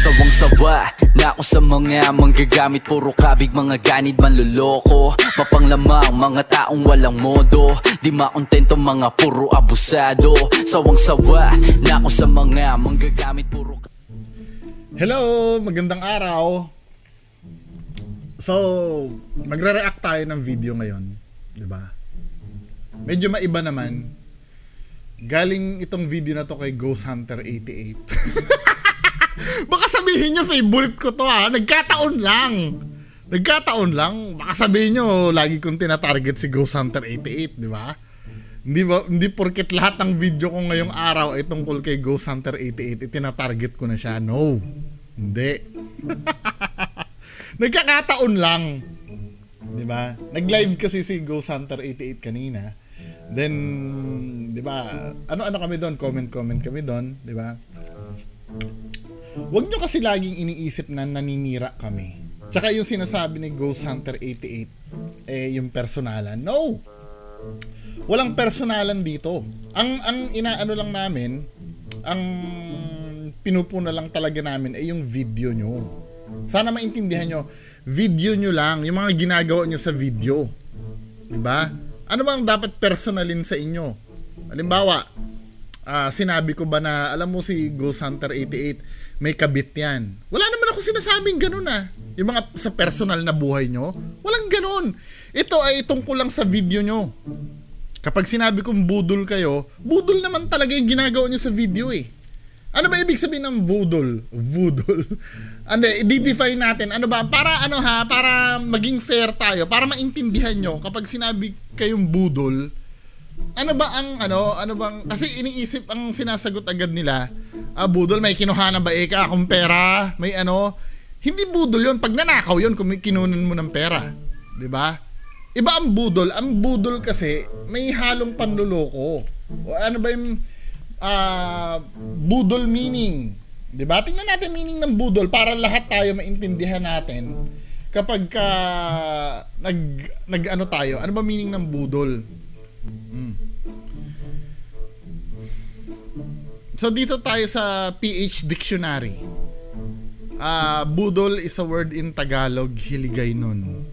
Sawang-sawa na ako sa mga manggagamit, puro kabig, mga ganid, manloloko, mapanglamang, mga taong walang modo, di makontento, mga puro abusado. Sawang-sawa na ako sa mga manggagamit, puro. Hello, magandang araw. So, magre-react tayo ng video ngayon, 'di ba? Medyo maiba naman. Galing itong video na to kay Ghost Hunter 88. Baka sabihin nyo favorite ko to ha. Nagkataon lang. Baka sabihin nyo lagi kong tinatarget si Ghost Hunter 88, di ba? Hindi porket lahat ng video ko ngayong araw ay tungkol kay Ghost Hunter 88 itinatarget ko na siya. No. Hindi. Nagkakataon lang. Di ba? Nag-live kasi si Ghost Hunter 88 kanina. Then, di ba? Ano kami doon? Comment kami doon, di ba? Huwag nyo kasi laging iniisip na naninira kami. Tsaka yung sinasabi ni Ghost Hunter 88, yung personalan. No! Walang personalan dito. Ang inaano lang namin, ang pinupuna lang talaga namin ay yung video nyo. Sana maintindihan nyo, video nyo lang, yung mga ginagawa nyo sa video. Diba? Ano bang dapat personalin sa inyo? Halimbawa, sinabi ko ba na, alam mo si Ghost Hunter 88, may kabit yan. Wala naman ako sinasabing ganun Yung mga sa personal na buhay nyo, walang ganun. Ito ay tungkol lang sa video nyo. Kapag sinabi kong budol kayo, budol naman talaga yung ginagawa nyo sa video Ano ba ibig sabihin ng budol? Budol. I-define natin. Ano ba? Para para maging fair tayo, para maintindihan nyo, kapag sinabi kayong budol, ano bang, kasi iniisip ang sinasagot agad nila, budol, may kinuha na ba ka akong pera? May hindi budol yun. Pag nanakaw yun, kung kinunan mo ng pera. Diba? Iba ang budol. Ang budol kasi, may halong panluloko. O ano ba yung budol meaning? Diba? Tingnan natin meaning ng budol para lahat tayo maintindihan natin kapag nag tayo. Ano ba meaning ng budol? So dito tayo sa PH Dictionary. Budol is a word in Tagalog, hiligay nun.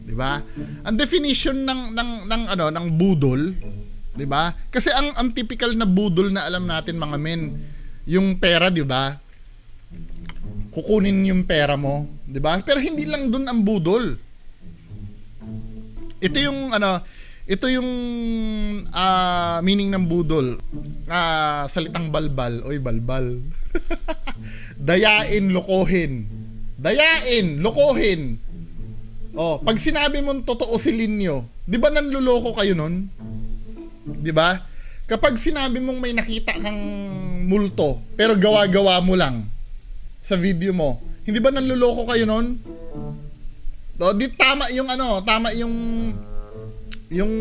'Di ba? Ang definition ng budol, 'di ba? Kasi ang typical na budol na alam natin mga men, yung pera, 'di ba? Kukunin yung pera mo, 'di ba? Pero hindi lang doon ang budol. Ito yung meaning ng budol. Salitang balbal. Oy, balbal. Dayain, lokohin. Dayain, lokohin. Oh, pag sinabi mong totoo si Linyo, 'di ba nanloloko kayo nun? 'Di ba? Kapag sinabi mong may nakita kang multo, pero gawa-gawa mo lang sa video mo, hindi ba nanloloko kayo nun? Di tama yung yung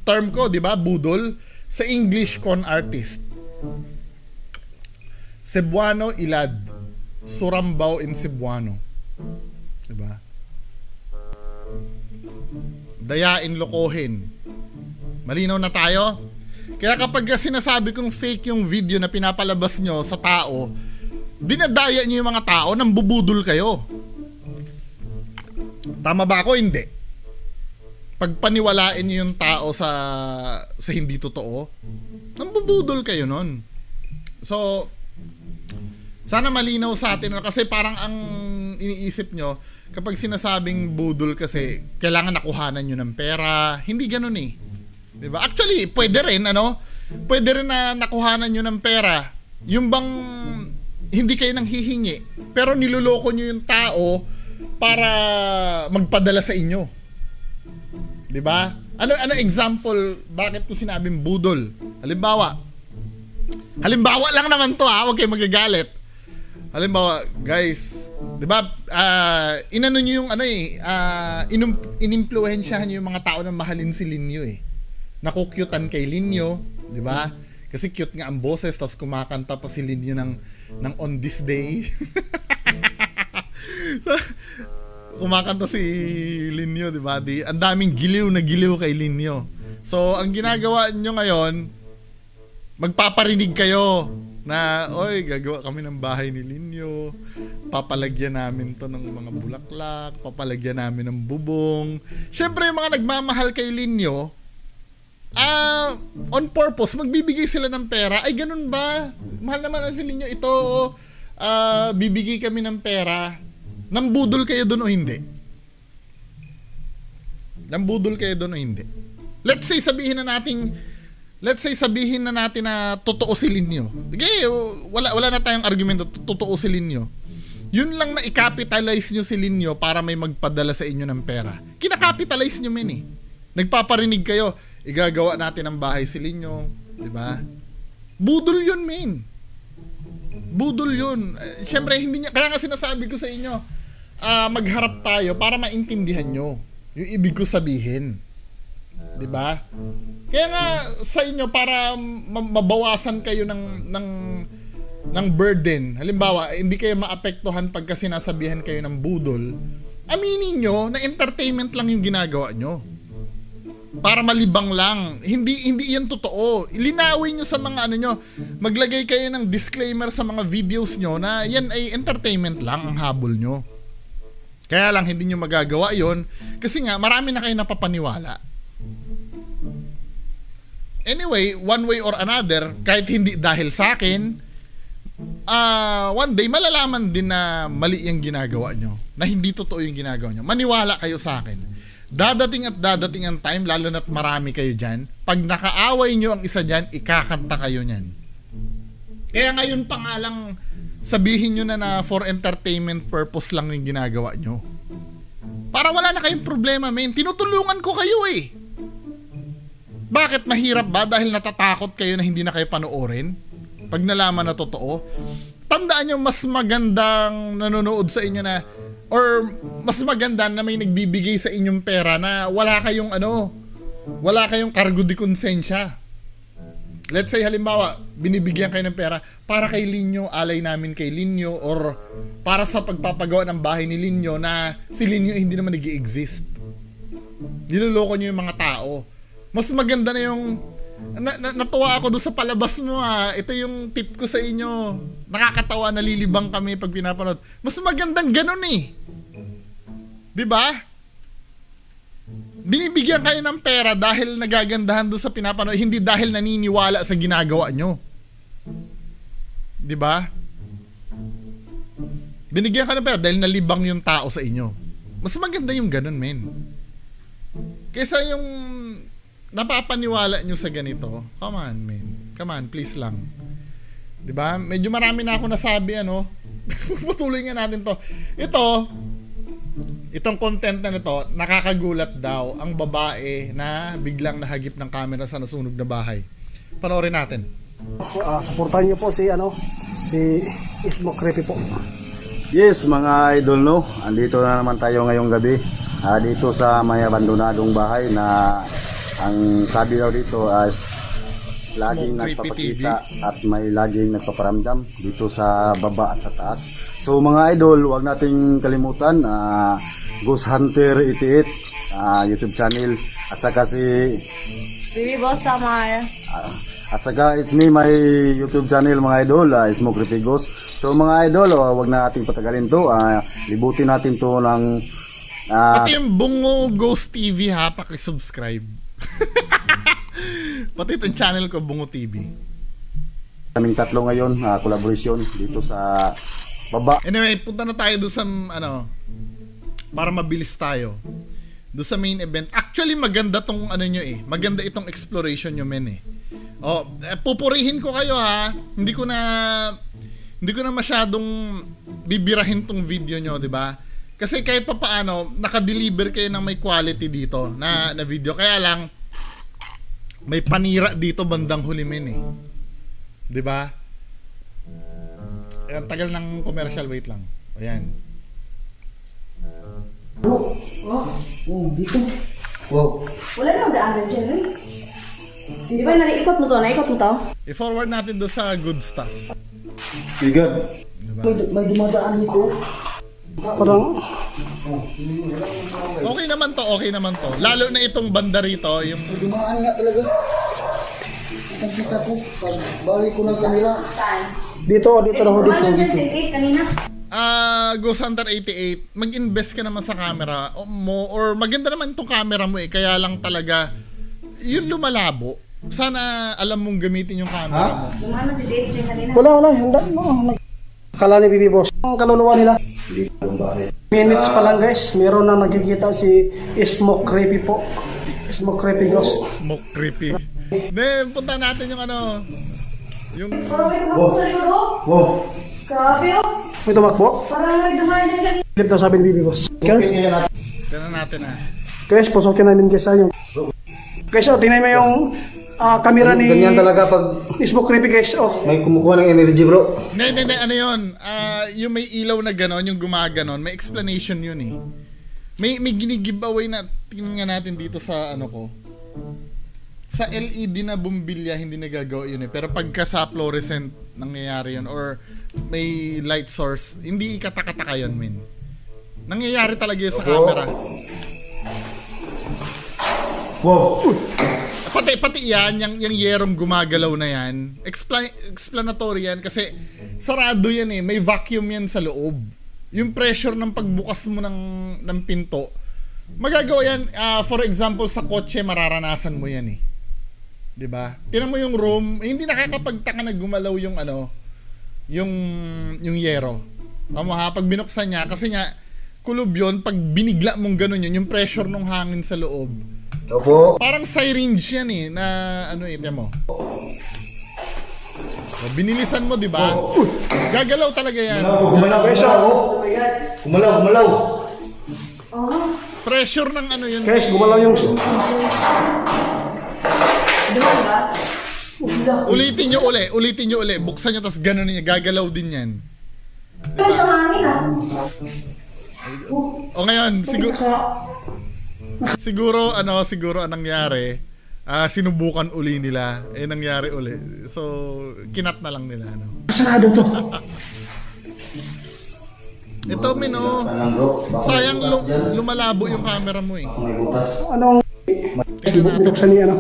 term ko, 'di ba? Budol sa English, con artist. Cebuano ilad, Surambao in Cebuano. 'Di ba? Dayain, lokohin. Malinaw na tayo? Kaya kapag sinasabi kong fake yung video na pinapalabas nyo sa tao, dinadaya nyo yung mga tao, nang bubudol kayo. Tama ba ako? Hindi. Pagpaniwalain nyo yung tao sa hindi totoo, nang bubudol kayo nun. So, sana malinaw sa atin, kasi parang ang iniisip nyo, kapag sinasabing budol kasi, kailangan nakuhanan nyo ng pera. Hindi ganun Diba? Actually, pwede rin na nakuhanan nyo ng pera. Yung bang hindi kayo nang hihingi, pero niloloko nyo yung tao para magpadala sa inyo. Diba? Ano example, bakit ko sinabing budol? Halimbawa lang naman to huwag kayong magagalit. Halimbawa, guys, 'di ba? Inano niyo yung inimpluwensyahan niyo yung mga tao na mahalin si Linyo Nakukyutan kay Linyo, 'di ba? Kasi cute nga ang boses, tapos kumakanta pa si Linyo ng On This Day. Kumakanta si Linyo, 'di ba? Ang daming giliw na giliw kay Linyo. So, ang ginagawa niyo ngayon, magpaparinig kayo Na, oy, gagawa kami ng bahay ni Linyo. Papalagyan namin to ng mga bulaklak. Papalagyan namin ng bubong. Siyempre, yung mga nagmamahal kay Linyo, on purpose, magbibigay sila ng pera. Ay, ganun ba? Mahal naman si Linyo. Ito, bibigay kami ng pera. Nambudol kayo doon o hindi? Nambudol kayo doon o hindi? Let's say, sabihin na natin na totoo si Linyo. Okay, wala na tayong argumento, totoo si Linyo. Yun lang na i-capitalize nyo si Linyo para may magpadala sa inyo ng pera. Kinakapitalize nyo, men eh. Nagpaparinig kayo, igagawa natin ang bahay si Linyo. Diba? Budol yun, men. Budol yun. Siyempre, hindi niya, kaya nga sinasabi ko sa inyo, magharap tayo para maintindihan nyo yung ibig ko sabihin. Diba? Kaya nga sa inyo para mabawasan kayo ng burden. Halimbawa, hindi kayo maapektuhan pagka sinasabihan kayo ng budol. Aminin nyo na entertainment lang yung ginagawa nyo. Para malibang lang. Hindi yan totoo. Ilinawin nyo sa mga ano nyo. Maglagay kayo ng disclaimer sa mga videos nyo na yan ay entertainment lang ang habol nyo. Kaya lang hindi nyo magagawa yon kasi nga marami na kayo napapaniwala. Anyway, one way or another, kahit hindi dahil sa akin, one day malalaman din na mali yung ginagawa nyo. Na hindi totoo yung ginagawa nyo. Maniwala kayo sa akin. Dadating at dadating ang time, lalo na't marami kayo dyan. Pag nakaaway nyo ang isa dyan, ikakanta kayo nyan. Kaya ngayon pa nga lang, sabihin nyo na for entertainment purpose lang yung ginagawa nyo. Para wala na kayong problema, men. Tinutulungan ko kayo eh. Bakit mahirap ba? Dahil natatakot kayo na hindi na kayo panoorin? Pag nalaman na totoo? Tandaan nyo, mas magandang nanonood sa inyo na, or mas maganda na may nagbibigay sa inyong pera na wala kayong cargo de konsensya. Let's say halimbawa, binibigyan kayo ng pera para kay Linyo, alay namin kay Linyo, or para sa pagpapagawa ng bahay ni Linyo na si Linyo hindi naman nag-i-exist. Niloloko nyo yung mga tao. Mas maganda na yung natuwa ako doon sa palabas mo Ito yung tip ko sa inyo. Nakakatawa, nalilibang kami pag pinapanood. Mas magandang ganun eh. 'Di ba? Binibigyan kayo ng pera dahil nagagandahan doon sa pinapanood, hindi dahil naniniwala sa ginagawa nyo. 'Di ba? Binigyan ka ng pera dahil nalibang yung tao sa inyo. Mas maganda yung ganun, men. Kaysa yung napapaniwala nyo sa ganito. Come on, man. Come on, please lang. 'Di ba? Medyo marami na ako nasabi, Patuloy nga natin 'to. Itong content na nito, nakakagulat daw ang babae na biglang nahagip ng camera sa nasunog na bahay. Panoorin natin. Suportahan niyo po si Smoke Creepy po. Yes, mga idol, no. Andito na naman tayo ngayong gabi. Dito sa may abandonadong bahay na ang sabi daw dito as laging nagpapakita at may laging nagpaparamdam dito sa baba at sa taas. So mga idol, huwag nating kalimutan Ghost Hunter 88 YouTube channel at saka si Baby Boss Samar. at saka it's me, my YouTube channel mga idol, Smoke Creepy Ghost. So mga idol, huwag na nating patagalin to. Libutin natin to ng Pati yung Bungo Ghost TV paki-subscribe. Pati itong channel ko, Bungo TV. Kaming tatlo ngayon, collaboration dito sa baba. Anyway, punta na tayo doon sa para mabilis tayo. Doon sa main event. Actually, maganda tong maganda itong exploration nyo, men pupurihin ko kayo Hindi ko na masyadong bibirahin tong video nyo, 'di ba? Kasi kahit pa paano, naka-deliver kayo ng may quality dito na video. Kaya lang may panira dito bandang huli, men 'Di ba? Ang tagal ng commercial, wait lang. Ayan. Dito. Wow. Wala na daanan dyan, Di ba naiikot mo to? Naikot mo to? I-forward natin doon sa good stuff. Bigat. Diba? May dumadaan dito. Parang Okay naman to. Lalo na itong banda rito, yung dumaan nga talaga. Nakita ko. Balik ko ng kanila. Saan? Dito na ho dito. Ano dyan si Kate kanina? Ghost Hunter 88, mag-invest ka naman sa camera mo, or maganda naman itong camera mo kaya lang talaga, yun lumalabo. Sana alam mong gamitin yung camera mo. Lumana si Dave dyan kanina. Wala. Hindi. Kala ni Bibi Boss. Ang kaluluwa nila. Minutes pa lang guys. Meron na nakikita si Smoke Creepy po. Smoke Creepy Ghost. Smoke creepy. Then, punta natin yung ano, yung... Parang may tumakbo sa likod oh. Wow. Grabe oh. May tumakbo. Parang may dumaan dyan kanina. Clip daw sabi ni Bibi Boss. Tignan natin Guys, pusokin namin guys yung... Guys, tingnan mo yung camera ni... Ganyan talaga pag Smoke Creepy guys. may kumukuha ng energy, bro. Hindi, ano yun? Yung may ilaw na ganon, yung gumaganon, may explanation yun eh. May gini-giveaway na, tingnan nga natin dito sa ano ko. Sa LED na bumbilya, hindi nagagawa yun eh. Pero pagka sa fluorescent, nangyayari yun. Or may light source, hindi ikatakataka yun, min. Nangyayari talaga yun sa camera. Wow. Pati yan, yung yerong gumagalaw na yan, explanatory yan kasi sarado yan eh, may vacuum yan sa loob. Yung pressure ng pagbukas mo ng pinto, magagawa yan, for example, sa kotse, mararanasan mo yan eh. 'Di ba? Tingnan mo yung room, hindi nakakapagtaka na gumalaw yung ano, yung yero. Tama ha, pag binuksan niya, kasi nga, kulob yun, pag binigla mong ganun yun, yung pressure ng hangin sa loob, Opo. parang syringe yan eh, na ano eh, tiyan mo. O, binilisan mo, di ba? Gagalaw talaga yan. Gumalaw. Gumalaw. Pressure ng ano yun. Guys, gumalaw yung... Ulitin nyo uli. Buksan nyo, tapos gano'n niya. Gagalaw din yan. Pero sa hangin ah. O ngayon, siguro anong nangyari, sinubukan uli nila, nangyari uli. So, kinat na lang nila. Ano. Sarado to. Ito, Mino, sayang lumalabo yung camera mo eh. Anong... Tingnan natin. Binuksan niya ano?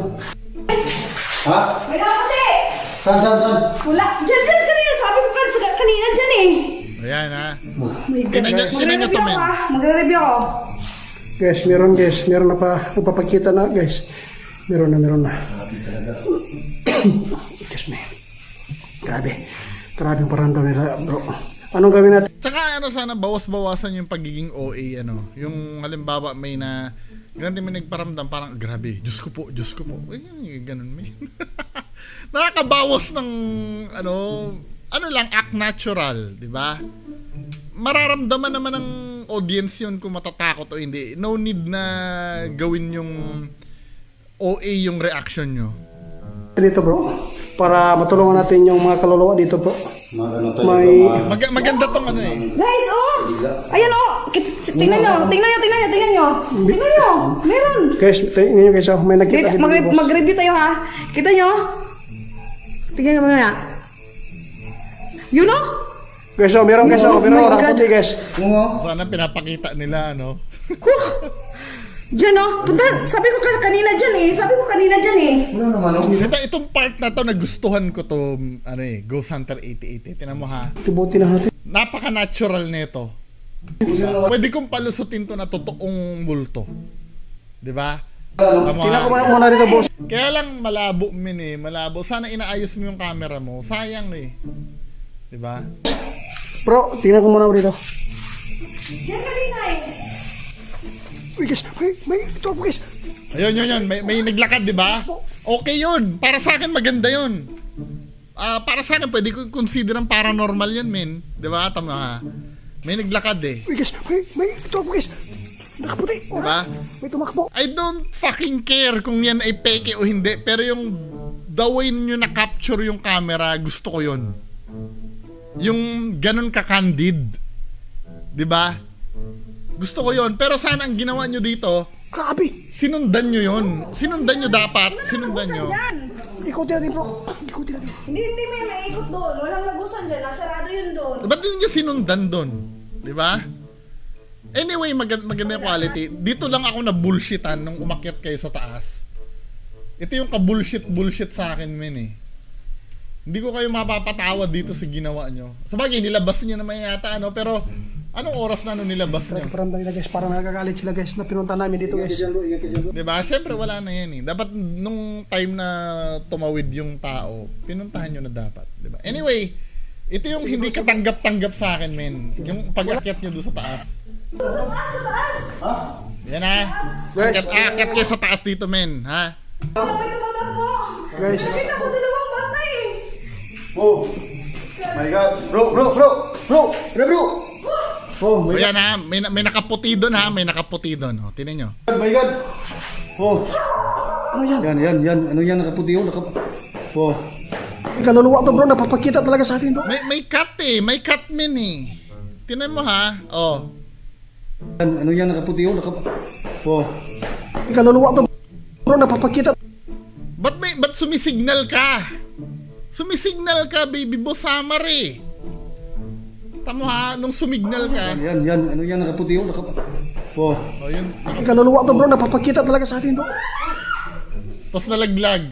Ha? May nakakati. Saan? Wala. Dyan kanina. Sabi ko kanina dyan eh. Ayan ha. My God. Tingnan nyo to, men. Magre-review ako. Guys, meron na pa nagpapakita na guys. Meron na. Guys, man. Grabe yung paranda nila, bro. Anong gawin natin? Tsaka sana bawas-bawasan yung pagiging OA yung halimbawa may na ganun may nagparamdam parang grabe, Diyos ko po. Ganun may. Nakakabawas ng ano lang, act natural, di ba? Mararamdaman naman ng audience yun kung matatakot o hindi. No need na gawin yung OA yung reaction nyo. Dito, bro. Para matulungan natin yung mga kaluluwa dito, bro. May... Maganda tong ano eh. Guys, oh! Ayan oh! Tingnan nyo! Meron! Guys, tingnan nyo guys, may nakita dito. Mag-review tayo ha! Kita nyo? Tingnan nyo na. Yun oh! Guys, meron guys, Oh meron my orang God. puti guys. Sana pinapakita nila, Diyan oh! Punta, sabi ko kanina dyan eh. Itong part na to, nagustuhan ko to, Ghost Hunter 88. Tinan mo ha. Tubuti na natin. Napaka-natural nito. Pwede kong palusutin to na totoong multo. 'Di ba? Tingnan ko muna dito, boss. Kaya lang malabo malabo. Sana inaayos mo yung camera mo. Sayang eh. 'Di ba? Bro, tingnan ko muna dito. Diyan kanina eh. Uy guys, may ito ako guys. Ayun. May naglakad, 'di ba? Okay 'yun. Para sa akin maganda 'yun. Para sa akin pwede ko consider ang paranormal 'yun, men. 'Di ba? Tama ha. May naglakad eh. Uy guys, may ito ako guys. Nakaputi. Diba? May tumakbo. I don't fucking care kung yan ay peke o hindi, pero yung the way nyo na-capture yung camera, gusto ko yun. Yung ganun ka-candid. 'Di ba? Gusto ko yun. Pero sana ang ginawa nyo dito, Grabe. sinundan nyo yun. Sinundan nyo dapat. Sinundan nyo. Diyan! Ikutin natin, bro. Ikutin natin. Hindi mo yung maikot doon. Walang lagusan dyan. Nasarado yun doon. Ba't din nyo sinundan doon? 'Di ba? Anyway, maganda yung quality. Dito lang ako na bullshitan nung umakyat kayo sa taas. Ito yung ka-bullshit sa akin, men eh. Hindi ko kayo mapapatawad dito sa ginawa nyo. Sabagay, nilabas nyo naman yata, ano, pero anong oras na nilabas nyo? Paramdam nila guys, parang nagagalit sila guys na pinunta namin dito guys. Diba? Siyempre, wala na yan eh. Dapat nung time na tumawid yung tao, pinuntahan nyo na dapat. Diba? Anyway, ito yung hindi katanggap-tanggap sa akin, men. Yung pag-akyat nyo doon sa taas. Yan ha. Akyat kayo sa taas dito, men. Ha? Guys, Oh my God. Bro. Oh O my God. yan ha. May nakaputi doon ha. May nakaputi doon. O, tinan nyo. Oh my God. Oh. ano yan? Yan. Ano yan nakaputi yun? Oh. Kaluluwa to bro, napapakita talaga sa atin bro. May cut eh. May cut, men eh. Tinan mo ha. O. Ano yan nakaputi yun? Oh. Kaluluwa to bro, napapakita. Ba't sumisignal ka? Sumisignal ka, baby boss Samar eh. Tamo ha, nung sumignal ka. Yan. Ano yan nakaputi yun? Oh. O yun. Kaluluwa to bro, napapakita talaga sa atin bro. Tapos nalaglag.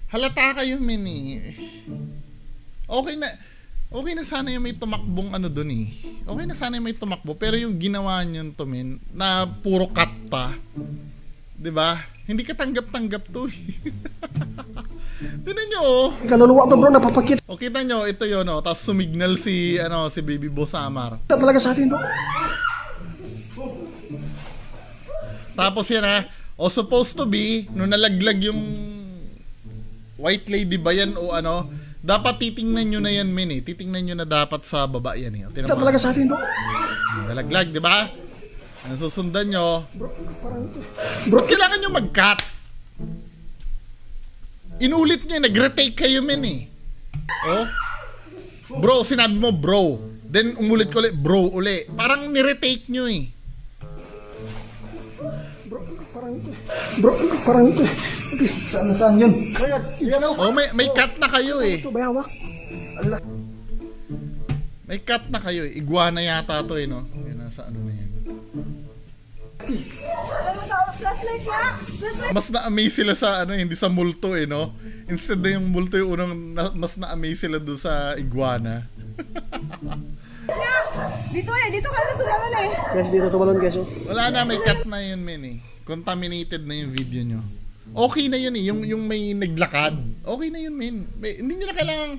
Halata kayo, men eh. Okay na sana yung may tumakbong ano dun eh. Okay na sana yung may tumakbo. Pero yung ginawa nyo to, men, na puro cut pa. 'Di ba? Hindi ka tanggap-tanggap to eh. Tignan nyo oh. Kaluluwa to bro, napapakita O kita nyo, ito yun oh. Tapos sumignal si Baby Boss Samar. talaga sa atin bro. Tapos yan ha. O supposed to be, nung nalaglag yung white lady ba yan o ano, dapat titingnan nyo na yan, men eh. Titingnan nyo na dapat sa baba yan eh. O, tingnan mo. Talaga sa atin bro. Nalaglag, di ba? Ang susundan nyo, bro, kailangan nyo mag-cut. Inulit nyo, nag-retake kayo, men eh. Oh? Bro, sinabi mo bro. Then umulit ko ulit, bro, uli. Parang niretake nyo eh. Bro, parang Saan yun? Oh, may cut na kayo eh. ito bayawak. May cut na kayo eh. Iguana yata to eh, no? Yan, nasa ano na yan. Flashlight nga! Flashlight! Mas na-amaze sila sa ano, hindi sa multo eh, no? Instead na yung multo yung unang, mas na-amaze sila doon sa iguana. nga! Dito ka na tumalon eh! Guys, dito tumalon guys oh. Wala na, may cut na yun, men eh. Contaminated na yung video nyo. Okay na yun eh, yung may naglakad. Okay na yun, men. Hindi nyo na kailangang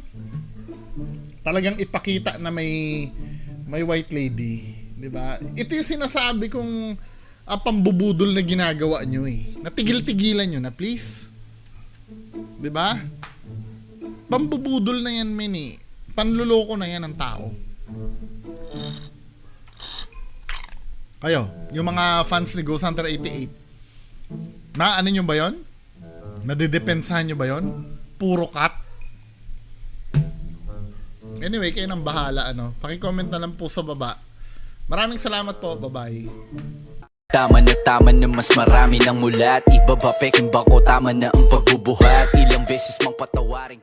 talagang ipakita na may white lady. Diba? Ito yung sinasabi kong pambubudol na ginagawa nyo eh. Natigil-tigilan nyo na, please. Diba? Pambubudol na yan, men eh. Panluloko na yan ng tao. Kayo, yung mga fans ni Ghost Hunter 88, na ano nyo ba yun? Nadidepensahan nyo ba yun? Puro cut? Anyway, kayo nang bahala, ano. Paki-comment na lang po sa baba. Maraming salamat po, bye-bye. Tama na mas marami ng mulat. Iba ba peking bako, tama na ang pagbubuhat. Ilang beses mang patawarin ka.